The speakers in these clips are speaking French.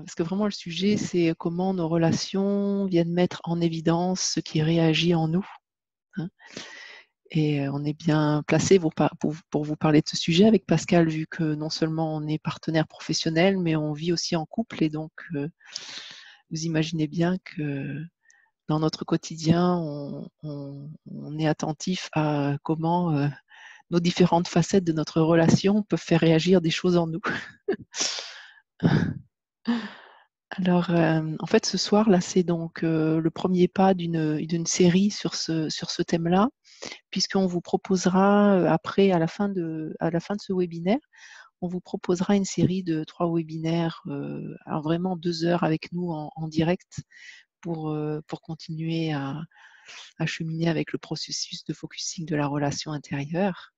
parce que vraiment le sujet, c'est comment nos relations viennent mettre en évidence ce qui réagit en nous. Hein. Et on est bien placé pour vous parler de ce sujet avec Pascal, vu que non seulement on est partenaire professionnel, mais on vit aussi en couple. Et donc, vous imaginez bien que dans notre quotidien, on est attentif à comment nos différentes facettes de notre relation peuvent faire réagir des choses en nous. Alors, en fait, ce soir, là, c'est donc le premier pas d'une série sur ce thème-là, puisqu'on vous proposera, après, à la fin de ce webinaire, on vous proposera une série de 3 webinaires, alors vraiment 2 heures avec nous en direct pour continuer à cheminer avec le processus de focusing de la relation intérieure.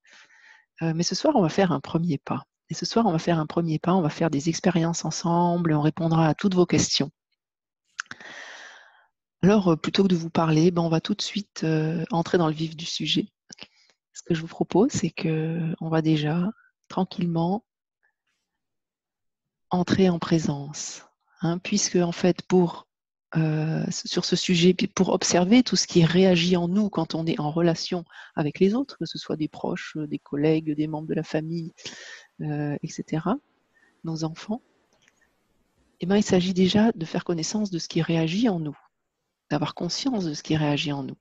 Mais ce soir, on va faire un premier pas. Et ce soir, on va faire un premier pas, on va faire des expériences ensemble et on répondra à toutes vos questions. Alors, plutôt que de vous parler, on va tout de suite entrer dans le vif du sujet. Ce que je vous propose, c'est qu'on va déjà tranquillement entrer en présence. Hein, puisque, en fait, sur ce sujet, pour observer tout ce qui réagit en nous quand on est en relation avec les autres, que ce soit des proches, des collègues, des membres de la famille, etc., nos enfants, eh bien, il s'agit déjà de faire connaissance de ce qui réagit en nous, d'avoir conscience de ce qui réagit en nous.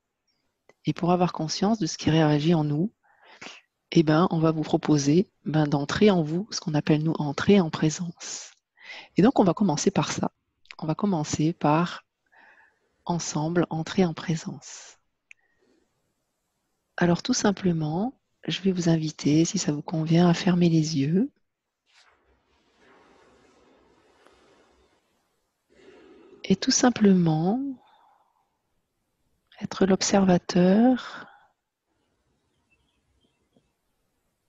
Et pour avoir conscience de ce qui réagit en nous, eh ben, on va vous proposer d'entrer en vous, ce qu'on appelle nous entrer en présence. Et donc, on va commencer par ça. On va commencer par, ensemble, entrer en présence. Alors, tout simplement, je vais vous inviter, si ça vous convient, à fermer les yeux. Et tout simplement, être l'observateur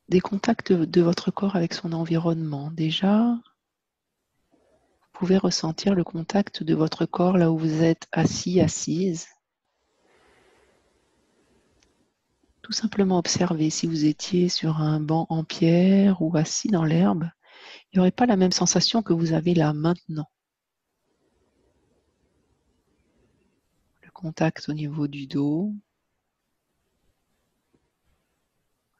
des contacts de votre corps avec son environnement. Déjà, vous pouvez ressentir le contact de votre corps là où vous êtes assis, assise. Tout simplement observer si vous étiez sur un banc en pierre ou assis dans l'herbe, il n'y aurait pas la même sensation que vous avez là maintenant. Le contact au niveau du dos,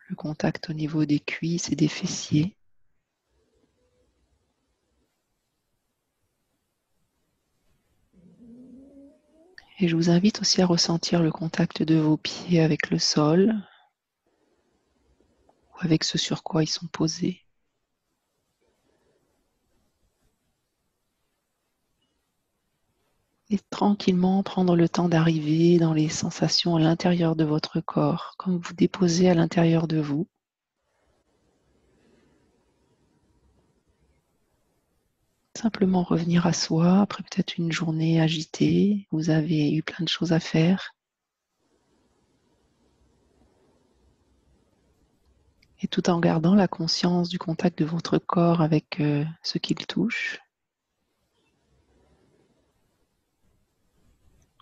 le contact au niveau des cuisses et des fessiers. Et je vous invite aussi à ressentir le contact de vos pieds avec le sol ou avec ce sur quoi ils sont posés. Et tranquillement prendre le temps d'arriver dans les sensations à l'intérieur de votre corps, comme vous déposez à l'intérieur de vous. Simplement revenir à soi après peut-être une journée agitée, vous avez eu plein de choses à faire. Et tout en gardant la conscience du contact de votre corps avec ce qu'il touche.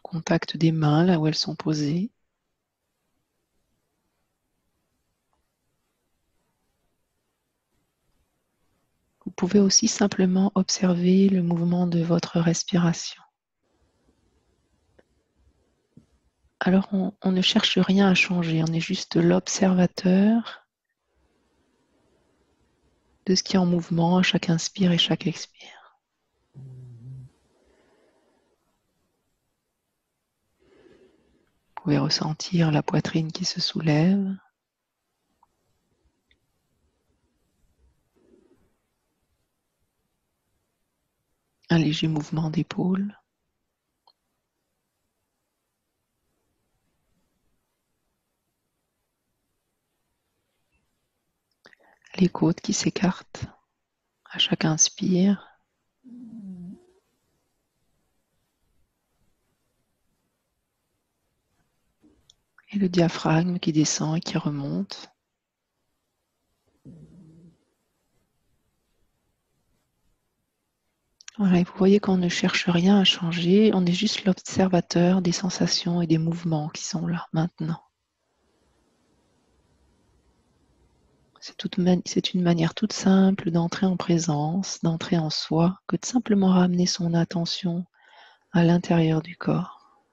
Contact des mains là où elles sont posées. Vous pouvez aussi simplement observer le mouvement de votre respiration. Alors on ne cherche rien à changer, on est juste l'observateur de ce qui est en mouvement à chaque inspire et chaque expire. Vous pouvez ressentir la poitrine qui se soulève. Un léger mouvement d'épaule. Les côtes qui s'écartent à chaque inspire. Et le diaphragme qui descend et qui remonte. Voilà, et vous voyez qu'on ne cherche rien à changer, on est juste l'observateur des sensations et des mouvements qui sont là maintenant. C'est une manière toute simple d'entrer en présence, d'entrer en soi, que de simplement ramener son attention à l'intérieur du corps.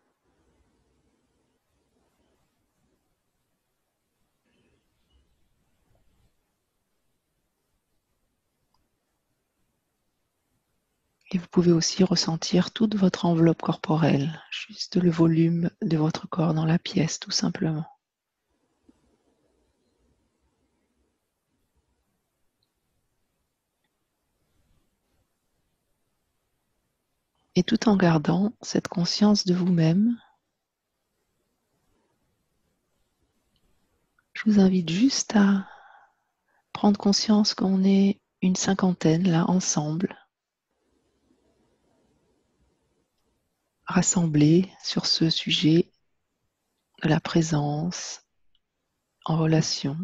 Et vous pouvez aussi ressentir toute votre enveloppe corporelle, juste le volume de votre corps dans la pièce, tout simplement. Et tout en gardant cette conscience de vous-même, je vous invite juste à prendre conscience qu'on est une cinquantaine là ensemble, rassemblés sur ce sujet de la présence en relation.